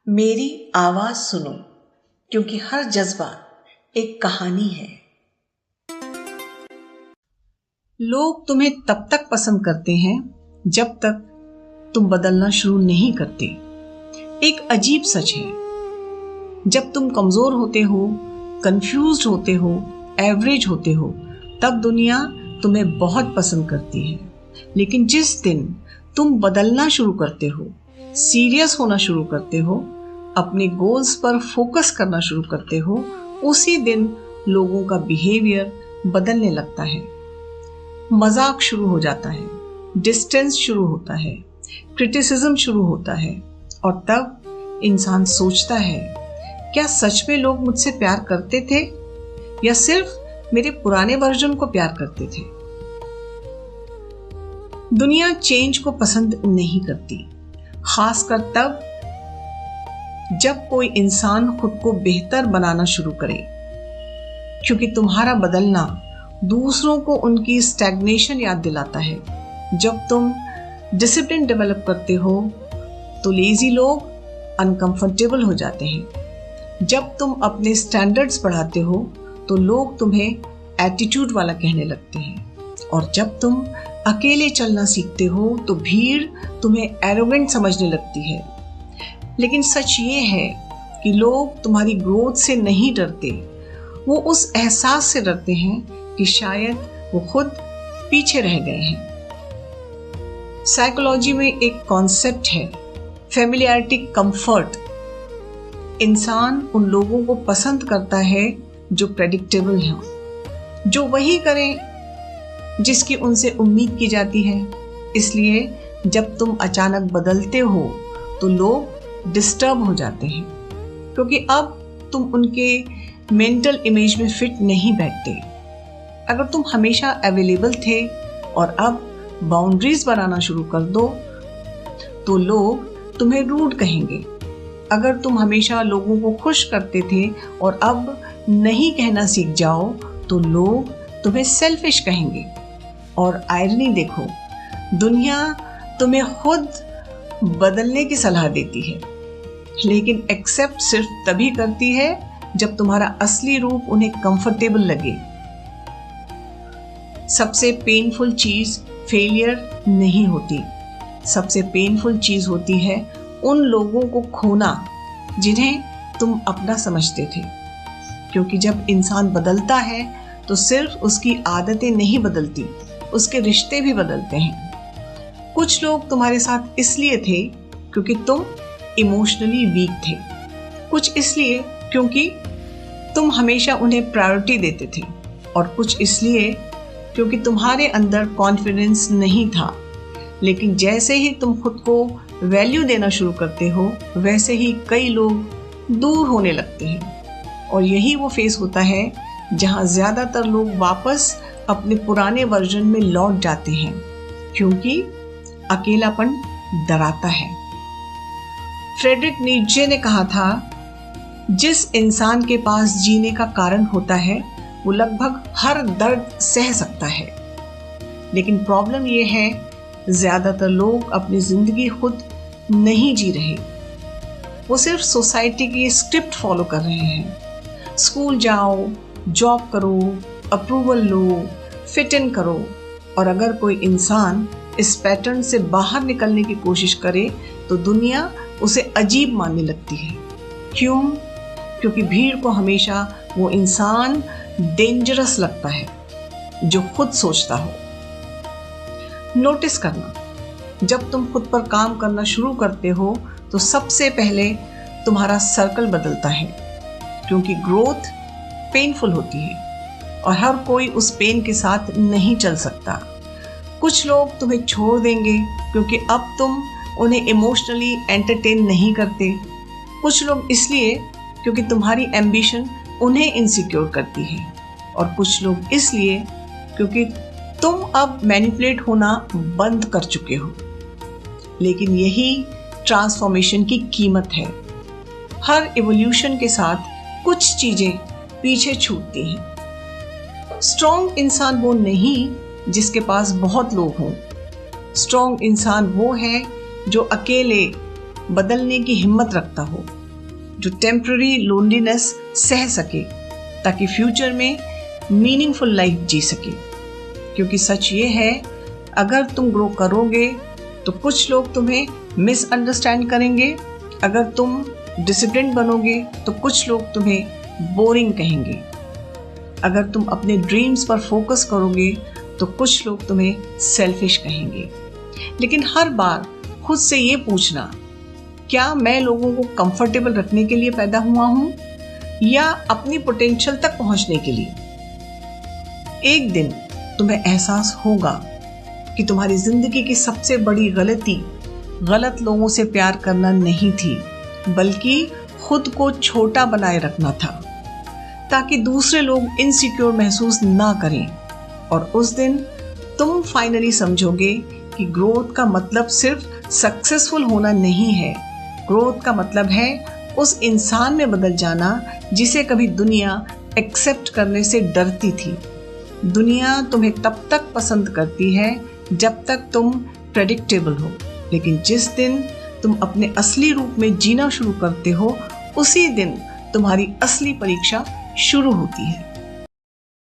मेरी आवाज सुनो, क्योंकि हर जज्बा एक कहानी है। लोग तुम्हें तब तक पसंद करते हैं जब तक तुम बदलना शुरू नहीं करते। एक अजीब सच है, जब तुम कमजोर होते हो, कंफ्यूज्ड होते हो, एवरेज होते हो, तब दुनिया तुम्हें बहुत पसंद करती है। लेकिन जिस दिन तुम बदलना शुरू करते हो, सीरियस होना शुरू करते हो, अपने गोल्स पर फोकस करना शुरू करते हो, उसी दिन लोगों का बिहेवियर बदलने लगता है। मजाक शुरू हो जाता है, डिस्टेंस शुरू होता है, क्रिटिसिज्म शुरू होता है, और तब इंसान सोचता है, क्या सच में लोग मुझसे प्यार करते थे या सिर्फ मेरे पुराने वर्जन को प्यार करते थे। दुनिया चेंज को पसंद नहीं करती, खासकर तब जब कोई इंसान खुद को बेहतर बनाना शुरू करे, क्योंकि तुम्हारा बदलना दूसरों को उनकी स्टैग्नेशन याद दिलाता है। जब तुम डिसिप्लिन डेवलप करते हो तो लेजी लोग अनकंफर्टेबल हो जाते हैं। जब तुम अपने स्टैंडर्ड्स बढ़ाते हो तो लोग तुम्हें एटीट्यूड वाला कहने लगते हैं, और जब तुम अकेले चलना सीखते हो तो भीड़ तुम्हें एरोगेंट समझने लगती है। लेकिन सच ये है कि लोग तुम्हारी ग्रोथ से नहीं डरते, वो उस एहसास से डरते हैं कि शायद वो खुद पीछे रह गए हैं। साइकोलॉजी में एक कॉन्सेप्ट है, फैमिलियरिटी कंफर्ट। इंसान उन लोगों को पसंद करता है जो प्रेडिक्टेबल हैं, जो वही करें जिसकी उनसे उम्मीद की जाती है। इसलिए जब तुम अचानक बदलते हो तो लोग डिस्टर्ब हो जाते हैं, क्योंकि अब तुम उनके मेंटल इमेज में फिट नहीं बैठते। अगर तुम हमेशा अवेलेबल थे और अब बाउंड्रीज बनाना शुरू कर दो तो लोग तुम्हें रूड कहेंगे। अगर तुम हमेशा लोगों को खुश करते थे और अब नहीं कहना सीख जाओ तो लोग तुम्हें सेल्फिश कहेंगे। और आयरनी देखो, दुनिया तुम्हें खुद बदलने की सलाह देती है, लेकिन एक्सेप्ट सिर्फ तभी करती है जब तुम्हारा असली रूप उन्हें कंफर्टेबल लगे। सबसे पेनफुल चीज फेलियर नहीं होती, सबसे पेनफुल चीज होती है उन लोगों को खोना जिन्हें तुम अपना समझते थे। क्योंकि जब इंसान बदलता है तो सिर्फ उसकी आदतें नहीं बदलती, उसके रिश्ते भी बदलते हैं। कुछ लोग तुम्हारे साथ इसलिए थे क्योंकि तुम इमोशनली वीक थे, कुछ इसलिए क्योंकि तुम हमेशा उन्हें प्रायोरिटी देते थे, और कुछ इसलिए क्योंकि तुम्हारे अंदर कॉन्फिडेंस नहीं था। लेकिन जैसे ही तुम खुद को वैल्यू देना शुरू करते हो, वैसे ही कई लोग दूर होने लगते हैं। और यही वो फेस होता है जहां ज्यादातर लोग वापस अपने पुराने वर्जन में लौट जाते हैं, क्योंकि अकेलापन डराता है। फ्रेडरिक नीत्शे ने कहा था, जिस इंसान के पास जीने का कारण होता है वो लगभग हर दर्द सह सकता है। लेकिन प्रॉब्लम ये है, ज्यादातर लोग अपनी जिंदगी खुद नहीं जी रहे, वो सिर्फ सोसाइटी की स्क्रिप्ट फॉलो कर रहे हैं। स्कूल जाओ, जॉब करो, अप्रूवल लो, फिट इन करो, और अगर कोई इंसान इस पैटर्न से बाहर निकलने की कोशिश करे तो दुनिया उसे अजीब मानने लगती है। क्यों? क्योंकि भीड़ को हमेशा वो इंसान डेंजरस लगता है जो खुद सोचता हो। नोटिस करना, जब तुम खुद पर काम करना शुरू करते हो तो सबसे पहले तुम्हारा सर्कल बदलता है, क्योंकि ग्रोथ पेनफुल होती है और हर कोई उस पेन के साथ नहीं चल सकता। कुछ लोग तुम्हें छोड़ देंगे क्योंकि अब तुम उन्हें इमोशनली एंटरटेन नहीं करते। कुछ लोग इसलिए क्योंकि तुम्हारी एम्बिशन उन्हें इनसिक्योर करती है, और कुछ लोग इसलिए क्योंकि तुम अब मैनिपुलेट होना बंद कर चुके हो। लेकिन यही ट्रांसफॉर्मेशन की कीमत है। हर इवोल्यूशन के साथ कुछ चीजें पीछे छूटती हैं। स्ट्रॉन्ग इंसान वो नहीं जिसके पास बहुत लोग हों। स्ट्रॉन्ग इंसान वो है जो अकेले बदलने की हिम्मत रखता हो, जो टेम्पररी लोनलीनेस सह सके ताकि फ्यूचर में मीनिंगफुल लाइफ जी सके। क्योंकि सच ये है, अगर तुम ग्रो करोगे तो कुछ लोग तुम्हें मिसअंडरस्टैंड करेंगे, अगर तुम डिसिप्लिन बनोगे तो कुछ लोग तुम्हें बोरिंग कहेंगे, अगर तुम अपने ड्रीम्स पर फोकस करोगे तो कुछ लोग तुम्हें सेल्फिश कहेंगे। लेकिन हर बार खुद से ये पूछना, क्या मैं लोगों को कंफर्टेबल रखने के लिए पैदा हुआ हूं या अपनी पोटेंशियल तक पहुंचने के लिए? एक दिन तुम्हें एहसास होगा कि तुम्हारी जिंदगी की सबसे बड़ी गलती गलत लोगों से प्यार करना नहीं थी, बल्कि खुद को छोटा बनाए रखना था ताकि दूसरे लोग इनसिक्योर महसूस ना करें। और उस दिन तुम फाइनली समझोगे कि ग्रोथ का मतलब सिर्फ सक्सेसफुल होना नहीं है। ग्रोथ का मतलब है उस इंसान में बदल जाना जिसे कभी दुनिया एक्सेप्ट करने से डरती थी। दुनिया तुम्हें तब तक पसंद करती है जब तक तुम प्रेडिक्टेबल हो, लेकिन जिस दिन तुम अपने असली रूप में जीना शुरू करते हो, उसी दिन तुम्हारी असली परीक्षा शुरू होती है।